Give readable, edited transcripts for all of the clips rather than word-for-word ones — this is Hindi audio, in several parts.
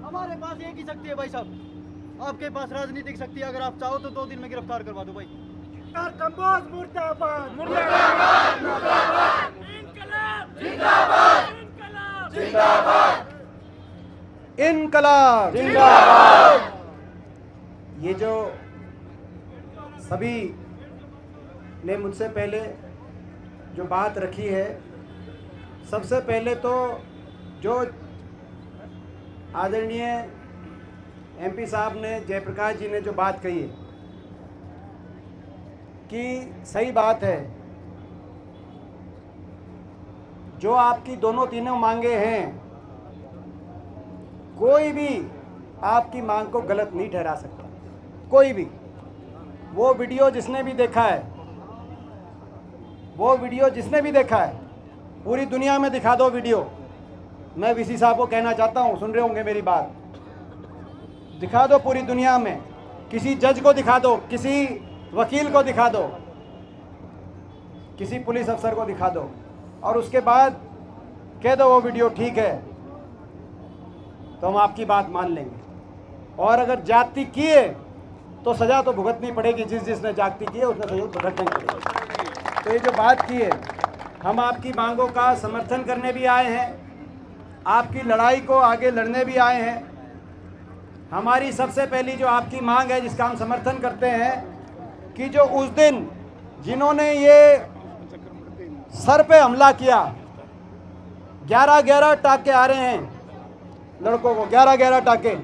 हमारे पास एक ही शक्ति है भाई साहब, आपके पास राजनीतिक शक्ति। अगर आप चाहो तो 2 दिन में गिरफ्तार करवा दो भाई। कंबोज मुर्दाबाद, मुर्दाबाद, मुर्दाबाद, इनकलाब जिंदाबाद, इनकलाब जिंदाबाद, इनकलाब जिंदाबाद। ये जो सभी ने मुझसे पहले जो बात रखी है, सबसे पहले तो जो आदरणीय एमपी साहब ने, जयप्रकाश जी ने जो बात कही है कि सही बात है। जो आपकी दोनों तीनों मांगे हैं, कोई भी आपकी मांग को गलत नहीं ठहरा सकता, कोई भी। वो वीडियो जिसने भी देखा है, वो वीडियो जिसने भी देखा है, पूरी दुनिया में दिखा दो वीडियो। मैं वीसी साहब को कहना चाहता हूँ, सुन रहे होंगे मेरी बात, दिखा दो पूरी दुनिया में। किसी जज को दिखा दो, किसी वकील को दिखा दो, किसी पुलिस अफसर को दिखा दो, और उसके बाद कह दो वो वीडियो ठीक है, तो हम आपकी बात मान लेंगे। और अगर जाति किए तो सज़ा तो भुगतनी पड़ेगी, जिसने जाति की है उसने सज़ा भुगतनी पड़ेगी। तो ये जो बात की है, हम आपकी मांगों का समर्थन करने भी आए हैं, आपकी लड़ाई को आगे लड़ने भी आए हैं। हमारी सबसे पहली जो आपकी मांग है, जिसका हम समर्थन करते हैं, कि जो उस दिन जिन्होंने ये सर पे हमला किया, 11-11 टाके आ रहे हैं लड़कों को, 11-11 टाके,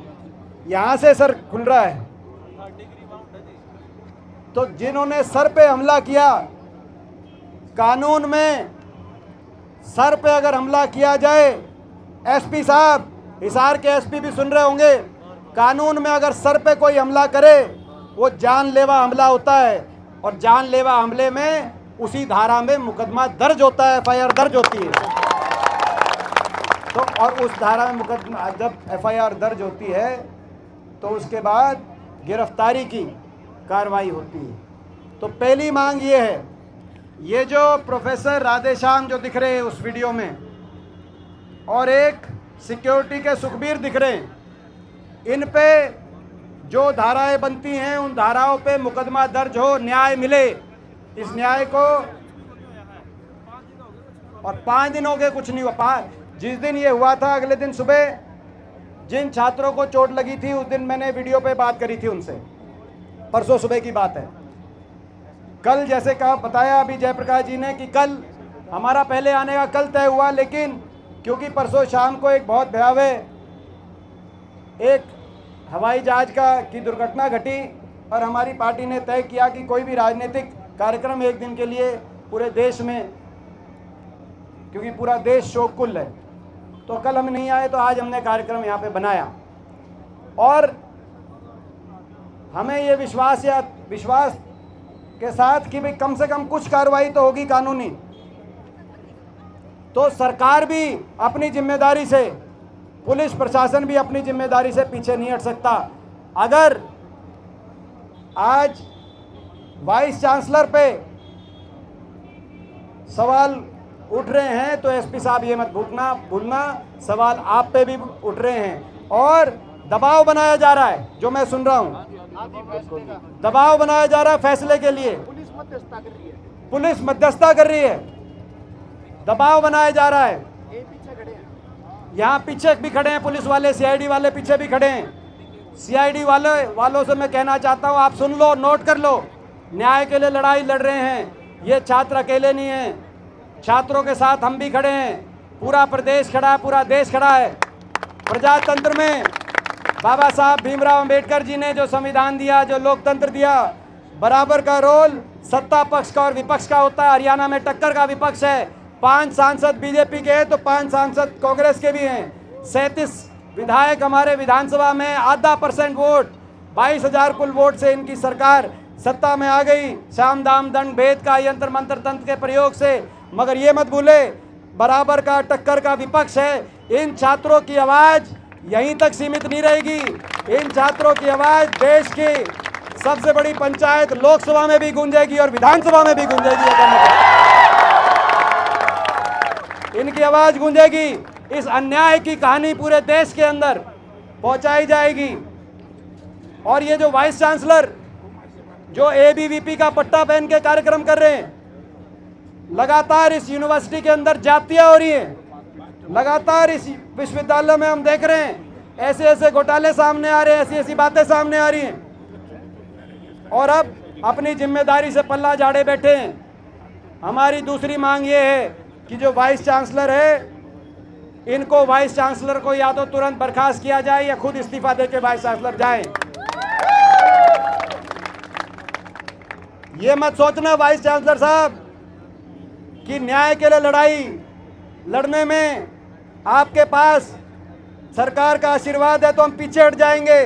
यहाँ से सर खुल रहा है। तो जिन्होंने सर पे हमला किया, कानून में सर पे अगर हमला किया जाए, एसपी साहब, हिसार के एसपी भी सुन रहे होंगे, कानून में अगर सर पे कोई हमला करे वो जानलेवा हमला होता है, और जानलेवा हमले में उसी धारा में मुकदमा दर्ज होता है, एफआईआर दर्ज होती है। तो और उस धारा में मुकदमा जब एफआईआर दर्ज होती है तो उसके बाद गिरफ्तारी की कार्रवाई होती है। तो पहली मांग ये है, ये जो प्रोफेसर राधेश्याम जो दिख रहे हैं उस वीडियो में, और एक सिक्योरिटी के सुखबीर दिख रहे हैं, इन पे जो धाराएं बनती हैं उन धाराओं पे मुकदमा दर्ज हो, न्याय मिले। इस न्याय को, और 5 दिन हो गए कुछ नहीं हुआ। जिस दिन ये हुआ था, अगले दिन सुबह जिन छात्रों को चोट लगी थी, उस दिन मैंने वीडियो पे बात करी थी उनसे, परसों सुबह की बात है। कल जैसे कहा, बताया अभी जयप्रकाश जी ने कि कल हमारा पहले आने का कल तय हुआ, लेकिन क्योंकि परसों शाम को एक बहुत भयावह एक हवाई जहाज की दुर्घटना घटी, और हमारी पार्टी ने तय किया कि कोई भी राजनीतिक कार्यक्रम एक दिन के लिए पूरे देश में, क्योंकि पूरा देश शोककुल है, तो कल हम नहीं आए, तो आज हमने कार्यक्रम यहाँ पे बनाया। और हमें ये विश्वास के साथ कि भाई कम से कम कुछ कार्रवाई तो होगी कानूनी। तो सरकार भी अपनी जिम्मेदारी से, पुलिस प्रशासन भी अपनी जिम्मेदारी से पीछे नहीं हट सकता। अगर आज वाइस चांसलर पे सवाल उठ रहे हैं तो एसपी साहब ये मत भूलना, सवाल आप पे भी उठ रहे हैं, और दबाव बनाया जा रहा है, जो मैं सुन रहा हूं, दबाव बनाया जा रहा है फैसले के लिए। पुलिस मध्यस्थता कर रही है, दबाव बनाया जा रहा है। यहाँ पीछे भी खड़े हैं पुलिस वाले, सीआईडी वाले पीछे भी खड़े हैं। सीआईडी वालों से मैं कहना चाहता हूँ, आप सुन लो, नोट कर लो, न्याय के लिए लड़ाई लड़ रहे हैं। ये छात्र अकेले नहीं हैं, छात्रों के साथ हम भी खड़े हैं, पूरा प्रदेश खड़ा है, पूरा देश खड़ा है। प्रजातंत्र में बाबा साहब भीमराव अंबेडकर जी ने जो संविधान दिया, जो लोकतंत्र दिया, बराबर का रोल सत्ता पक्ष का और विपक्ष का होता है। हरियाणा में टक्कर का विपक्ष है, 5 सांसद बीजेपी के हैं तो 5 सांसद कांग्रेस के भी हैं। 37 विधायक हमारे विधानसभा में, आधा % वोट, 22,000 कुल वोट से इनकी सरकार सत्ता में आ गई, साम दाम दंड भेद का यंत्र मंत्र तंत्र के प्रयोग से। मगर ये मत भूले, बराबर का टक्कर का विपक्ष है। इन छात्रों की आवाज़ यहीं तक सीमित नहीं रहेगी, इन छात्रों की आवाज़ देश की सबसे बड़ी पंचायत लोकसभा में भी गूंजेगी और विधानसभा में भी गूंजेगी। इनकी आवाज़ गूंजेगी। इस अन्याय की कहानी पूरे देश के अंदर पहुंचाई जाएगी। और ये जो वाइस चांसलर जो ABVP का पट्टा पहन के कार्यक्रम कर रहे हैं, लगातार इस यूनिवर्सिटी के अंदर जातियां हो रही हैं। लगातार इस विश्वविद्यालय में हम देख रहे हैं ऐसे ऐसे घोटाले सामने आ रहे हैं, ऐसी ऐसी बातें सामने आ रही हैं। और अब अपनी जिम्मेदारी से पल्ला झाड़े बैठे हैं। हमारी दूसरी मांग ये है कि जो वाइस चांसलर है, इनको वाइस चांसलर को या तो तुरंत बर्खास्त किया जाए या खुद इस्तीफा देके वाइस चांसलर जाएं। ये मत सोचना वाइस चांसलर साहब कि न्याय के लिए लड़ाई लड़ने में आपके पास सरकार का आशीर्वाद है तो हम पीछे हट जाएंगे।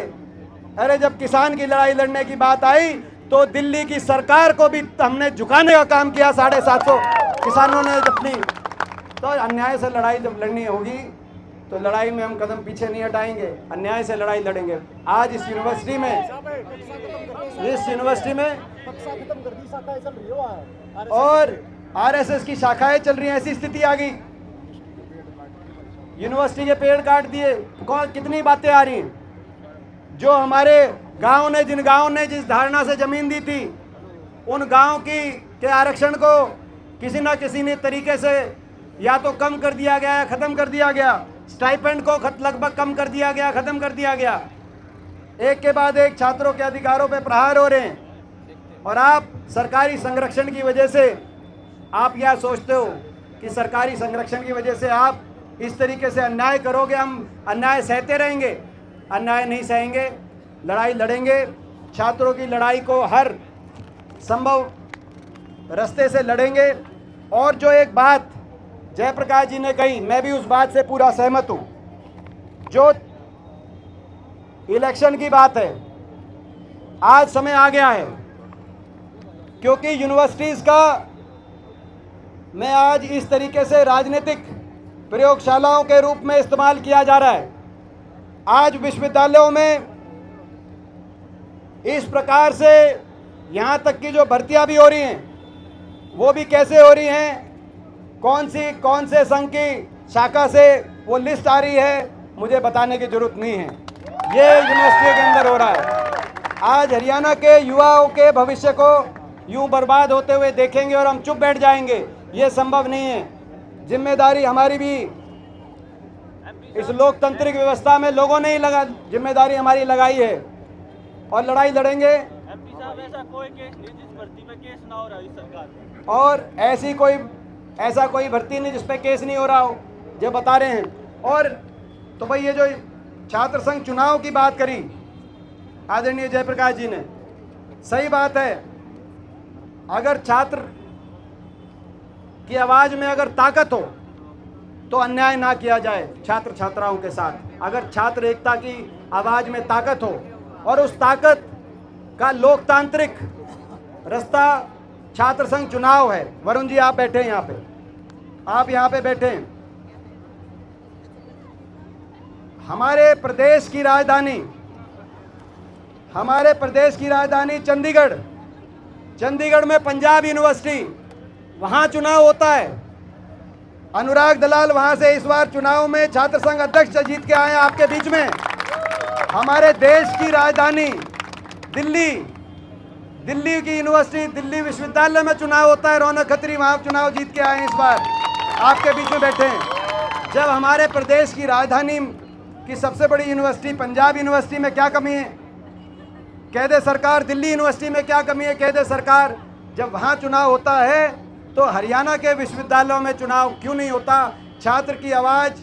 अरे जब किसान की लड़ाई लड़ने की बात आई तो दिल्ली की सरकार को भी हमने झुकाने का काम किया। 750 किसानों ने अपनी, तो अन्याय से लड़ाई जब लड़नी होगी तो लड़ाई में हम कदम पीछे नहीं हटाएंगे, अन्याय से लड़ाई लड़ेंगे। आज इस यूनिवर्सिटी में और RSS की शाखाएं चल रही हैं, ऐसी स्थिति आ गई। यूनिवर्सिटी के पेड़ काट दिए, कौन कितनी बातें आ रही हैं। जो हमारे गांव ने, जिन गांव ने जिस धारणा से जमीन दी थी, उन गांव के आरक्षण को किसी ना किसी ने तरीके से या तो कम कर दिया गया या खत्म कर दिया गया। स्टाइपेंड को लगभग कम कर दिया गया, खत्म कर दिया गया। एक के बाद एक छात्रों के अधिकारों पे प्रहार हो रहे हैं। और आप सरकारी संरक्षण की वजह से आप यह सोचते हो कि सरकारी संरक्षण की वजह से आप इस तरीके से अन्याय करोगे, हम अन्याय सहते रहेंगे। अन्याय नहीं सहेंगे, लड़ाई लड़ेंगे। छात्रों की लड़ाई को हर संभव रास्ते से लड़ेंगे। और जो एक बात जयप्रकाश जी ने कही, मैं भी उस बात से पूरा सहमत हूं। जो इलेक्शन की बात है, आज समय आ गया है, क्योंकि यूनिवर्सिटीज़ का में आज इस तरीके से राजनीतिक प्रयोगशालाओं के रूप में इस्तेमाल किया जा रहा है। आज विश्वविद्यालयों में इस प्रकार से यहाँ तक की जो भर्तियां भी हो रही हैं, वो भी कैसे हो रही हैं, कौन से संघ की शाखा से वो लिस्ट आ रही है, मुझे बताने की जरूरत नहीं है। ये यूनिवर्सिटी के अंदर हो रहा है। आज हरियाणा के युवाओं के भविष्य को यूं बर्बाद होते हुए देखेंगे और हम चुप बैठ जाएंगे, ये संभव नहीं है। जिम्मेदारी हमारी भी इस लोकतांत्रिक व्यवस्था में लोगों ने ही जिम्मेदारी हमारी लगाई है और लड़ाई लड़ेंगे। MP साहब, ऐसा कोई केस नहीं जिस भर्ती में केस ना हो रहा है इस सरकार में, और ऐसा कोई भर्ती नहीं जिस पे केस नहीं हो रहा हो, जो बता रहे हैं। और तो भाई ये जो छात्र संघ चुनाव की बात करी आदरणीय जयप्रकाश जी ने, सही बात है। अगर छात्र की आवाज में अगर ताकत हो तो अन्याय ना किया जाए छात्र छात्राओं के साथ। अगर छात्र एकता की आवाज में ताकत हो और उस ताकत का लोकतांत्रिक रास्ता छात्र संघ चुनाव है। वरुण जी आप बैठे हैं यहाँ पे, आप यहाँ पे बैठे हैं। हमारे प्रदेश की राजधानी चंडीगढ़ में पंजाब यूनिवर्सिटी, वहाँ चुनाव होता है। अनुराग दलाल वहाँ से इस बार चुनाव में छात्र संघ अध्यक्ष जीत के आए हैं आपके बीच में। हमारे देश की राजधानी दिल्ली की यूनिवर्सिटी, दिल्ली विश्वविद्यालय में चुनाव होता है। रौनक खत्री वहाँ चुनाव जीत के आए हैं, इस बार आपके बीच में बैठे हैं। जब हमारे प्रदेश की राजधानी की सबसे बड़ी यूनिवर्सिटी पंजाब यूनिवर्सिटी में क्या कमी है, कह दे सरकार। दिल्ली यूनिवर्सिटी में क्या कमी है, कह दे सरकार। जब वहाँ चुनाव होता है तो हरियाणा के विश्वविद्यालयों में चुनाव क्यों नहीं होता? छात्र की आवाज़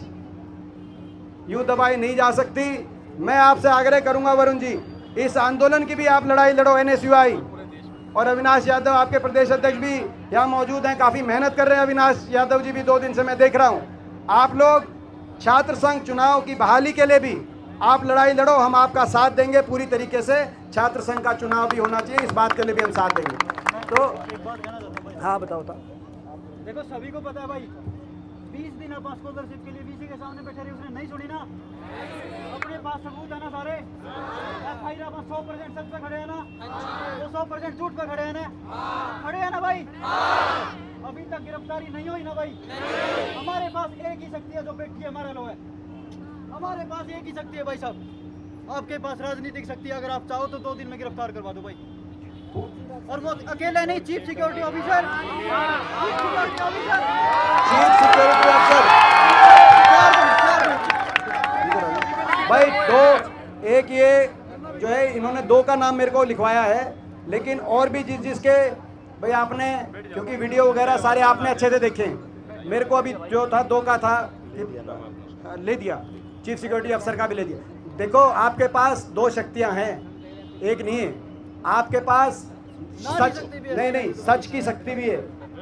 यूँ दबाई नहीं जा सकती। मैं आपसे आग्रह करूंगा वरुण जी, इस आंदोलन की भी आप लड़ाई लड़ो। NSUI और अविनाश यादव आपके प्रदेश अध्यक्ष भी यहाँ मौजूद हैं, काफ़ी मेहनत कर रहे हैं अविनाश यादव जी भी, 2 दिन से मैं देख रहा हूँ। आप लोग छात्र संघ चुनाव की बहाली के लिए भी आप लड़ाई लड़ो, हम आपका साथ देंगे पूरी तरीके से। छात्र संघ का चुनाव भी होना चाहिए, इस बात के लिए भी हम साथ देंगे। तो एक बात कहना चाहता हूँ भाई। हाँ बताओ। देखो सभी को पता है भाई, 20 दिन आप स्कॉलरशिप के लिए VC के सामने बैठे रहे, उसने नहीं सुनी ना। अपने पास सबूत है ना सारे, FIR आप 100% सच पे खड़े हैं ना, तो 100% झूठ पे खड़े हैं ना, खड़े हैं ना भाई। अभी तक गिरफ्तारी नहीं हुई ना भाई। हमारे पास एक ही शक्ति है जो बैठी है हमारे लोग है, हमारे पास एक ही शक्ति है भाई साहब, आपके पास राजनीतिक शक्ति, अगर आप चाहो तो 2 दिन में गिरफ्तार करवा दो भाई। और वो अकेला नहीं, chief security officer, chief security officer भाई 2, एक ये जो है इन्होंने 2 का नाम मेरे को लिखवाया है, लेकिन और भी जिसके भाई आपने, क्योंकि वीडियो वगैरह सारे आपने अच्छे से देखे, मेरे को अभी जो था 2 का था ले दिया, चीफ सिक्योरिटी अफसर का भी ले दिया। देखो आपके पास 2 शक्तियां हैं, एक नहीं है। आपके पास सच नहीं, सच की शक्ति भी है,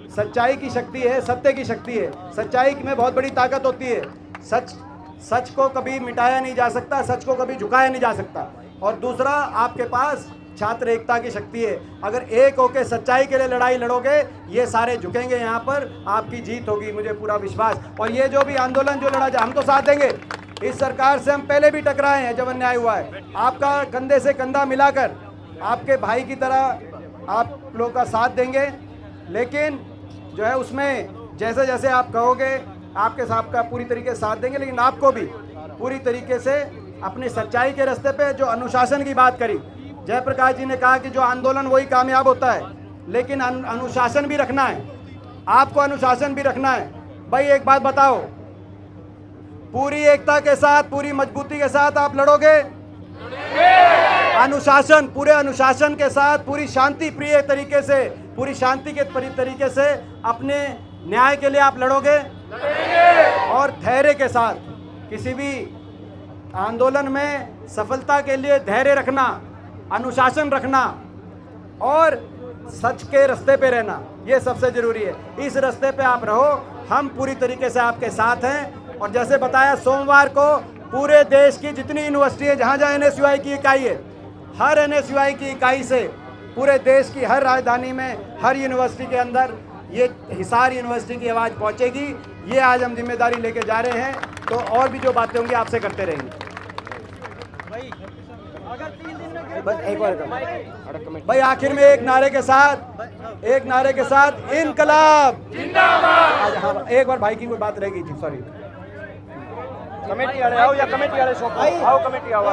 सच्चाई की शक्ति है, सत्य की शक्ति है। सच्चाई में बहुत बड़ी ताकत होती है। सच को कभी मिटाया नहीं जा सकता, सच को कभी झुकाया नहीं जा सकता। और दूसरा, आपके पास छात्र एकता की शक्ति है। अगर एक होकर सच्चाई के लिए लड़ाई लड़ोगे, ये सारे झुकेंगे, यहाँ पर आपकी जीत होगी, मुझे पूरा विश्वास। और ये जो भी आंदोलन जो लड़ा जाए, हम तो साथ देंगे। इस सरकार से हम पहले भी टकराए हैं जब अन्याय हुआ है। आपका कंधे से कंधा मिलाकर आपके भाई की तरह आप लोग का साथ देंगे, लेकिन जो है उसमें जैसे जैसे आप कहोगे आपके साथ का पूरी तरीके से साथ देंगे, लेकिन आपको भी पूरी तरीके से अपनी सच्चाई के रास्ते पे, जो अनुशासन की बात करी जयप्रकाश जी ने कहा कि जो आंदोलन वही कामयाब होता है, लेकिन अनुशासन भी रखना है, आपको अनुशासन भी रखना है। भाई एक बात बताओ, पूरी एकता के साथ, पूरी मजबूती के साथ आप लड़ोगे? अनुशासन, पूरे अनुशासन के साथ, पूरी शांति प्रिय तरीके से, पूरी शांति के तरीके से अपने न्याय के लिए आप लड़ोगे? और धैर्य के साथ, किसी भी आंदोलन में सफलता के लिए धैर्य रखना, अनुशासन रखना और सच के रास्ते पे रहना, ये सबसे जरूरी है। इस रास्ते पे आप रहो, हम पूरी तरीके से आपके साथ हैं। और जैसे बताया, सोमवार को पूरे देश की जितनी यूनिवर्सिटी है, जहाँ जहाँ NSUI की इकाई है, हर NSUI की इकाई से पूरे देश की हर राजधानी में, हर यूनिवर्सिटी के अंदर ये हिसार यूनिवर्सिटी की आवाज़ पहुँचेगी। ये आज हम जिम्मेदारी लेके जा रहे हैं। तो और भी जो बातें होंगी आपसे करते रहेंगे। भाई अगर 3 दिन में बस एक और भाई आखिर में एक नारे के साथ इनकलाब जिंदाबाद। हाँ, एक बार भाई की कोई बात रहेगी जी, सॉरी। कमेटी वाले आओ या कमेटी वाले आओ, कमेटी आओ।